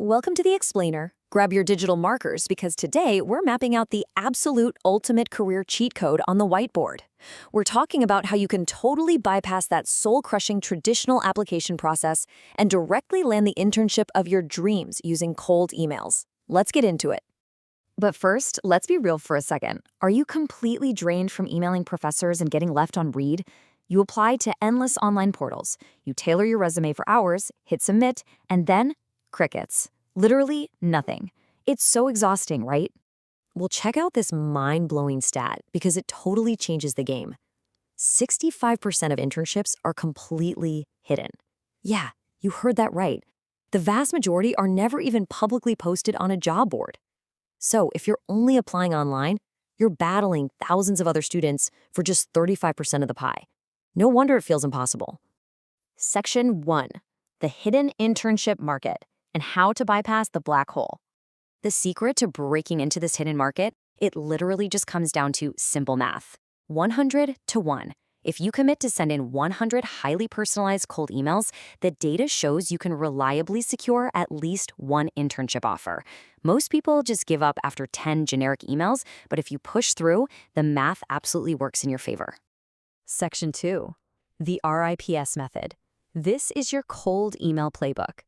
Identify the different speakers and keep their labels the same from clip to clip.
Speaker 1: Welcome to the Explainer. Grab your digital markers because today we're mapping out the absolute ultimate career cheat code on the whiteboard. We're talking about how you can totally bypass that soul-crushing traditional application process and directly land the internship of your dreams using cold emails. Let's get into it. But first, let's be real for a second. Are you completely drained from emailing professors and getting left on read? You apply to endless online portals. You tailor your resume for hours, hit submit, and then crickets. Literally nothing. It's so exhausting, right? Well, check out this mind-blowing stat because it totally changes the game. 65% of internships are completely hidden. Yeah, you heard that right. The vast majority are never even publicly posted on a job board. So if you're only applying online, you're battling thousands of other students for just 35% of the pie. No wonder it feels impossible. Section 1. The hidden internship market and how to bypass the black hole. The secret to breaking into this hidden market, it literally just comes down to simple math. 100 to 1. If you commit to send in 100 highly personalized cold emails, the data shows you can reliably secure at least one internship offer. Most people just give up after 10 generic emails, but if you push through, the math absolutely works in your favor. Section 2. The RIPS method. This is your cold email playbook.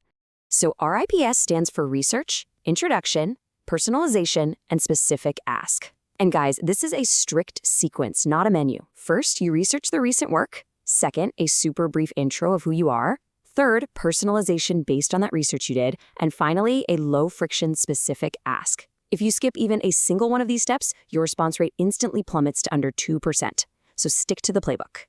Speaker 1: So RIPS stands for Research, Introduction, Personalization, and Specific Ask. And guys, this is a strict sequence, not a menu. First, you research the recent work. Second, a super brief intro of who you are. Third, personalization based on that research you did. And finally, a low-friction specific ask. If you skip even a single one of these steps, your response rate instantly plummets to under 2%. So stick to the playbook.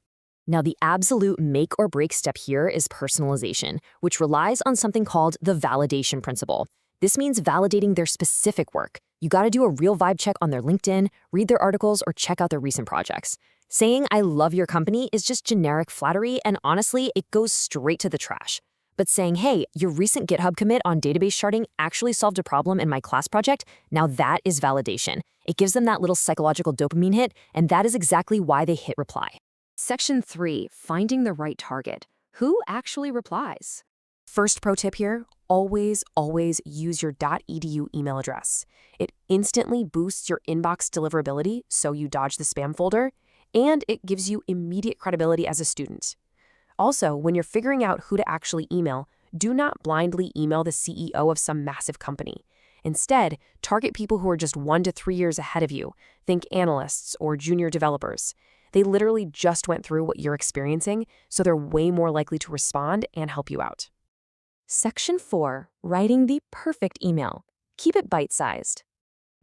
Speaker 1: Now, the absolute make or break step here is personalization, which relies on something called the validation principle. This means validating their specific work. You got to do a real vibe check on their LinkedIn, read their articles, or check out their recent projects. Saying I love your company is just generic flattery, and honestly, it goes straight to the trash. But saying, hey, your recent GitHub commit on database sharding actually solved a problem in my class project, now that is validation. It gives them that little psychological dopamine hit, and that is exactly why they hit reply. Section 3, finding the right target. Who actually replies? First pro tip here, always use your .edu email address. It instantly boosts your inbox deliverability, so you dodge the spam folder, and it gives you immediate credibility as a student. Also, when you're figuring out who to actually email, do not blindly email the CEO of some massive company. Instead, target people who are just 1 to 3 years ahead of you. Think analysts or junior developers. They literally just went through what you're experiencing, so they're way more likely to respond and help you out. Section 4, writing the perfect email. Keep it bite-sized.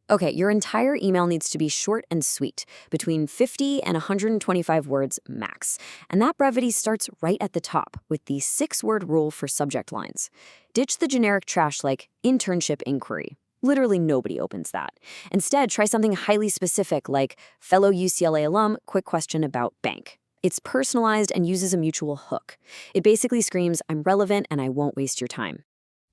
Speaker 1: Okay, your entire email needs to be short and sweet, between 50 and 125 words max. And that brevity starts right at the top with the 6-word rule for subject lines. Ditch the generic trash like internship inquiry. Literally nobody opens that. Instead, try something highly specific like fellow UCLA alum, quick question about bank. It's personalized and uses a mutual hook. It basically screams, I'm relevant and I won't waste your time.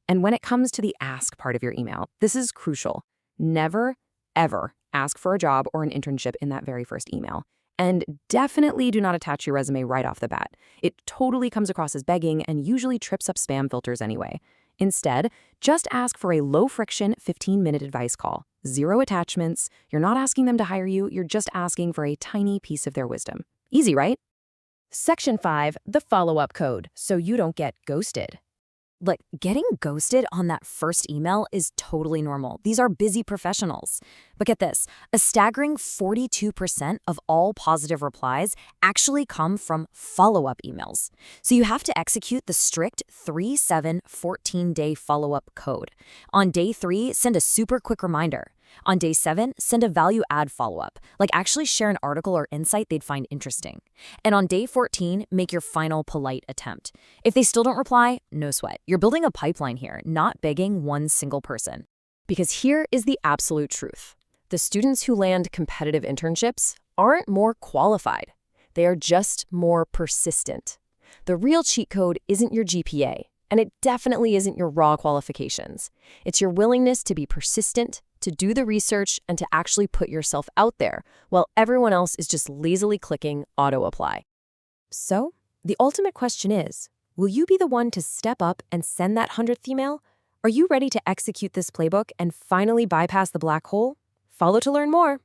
Speaker 1: And when it comes to the ask part of your email, this is crucial. Never, ever ask for a job or an internship in that very first email. And definitely do not attach your resume right off the bat. It totally comes across as begging and usually trips up spam filters anyway. Instead, just ask for a low-friction 15-minute advice call. 0 attachments. You're not asking them to hire you, you're just asking for a tiny piece of their wisdom. Easy, right? Section 5, the follow-up code, so you don't get ghosted. Look, getting ghosted on that first email is totally normal. These are busy professionals. But get this, a staggering 42% of all positive replies actually come from follow-up emails. So you have to execute the strict 3-7-14-day follow-up code. On day 3, send a super quick reminder. On day 7, send a value-add follow-up, like actually share an article or insight they'd find interesting. And on day 14, make your final polite attempt. If they still don't reply, no sweat. You're building a pipeline here, not begging one single person. Because here is the absolute truth. The students who land competitive internships aren't more qualified. They are just more persistent. The real cheat code isn't your GPA, and it definitely isn't your raw qualifications. It's your willingness to be persistent, to do the research, and to actually put yourself out there, while everyone else is just lazily clicking auto-apply. So, the ultimate question is, will you be the one to step up and send that 100th email? Are you ready to execute this playbook and finally bypass the black hole? Follow to learn more.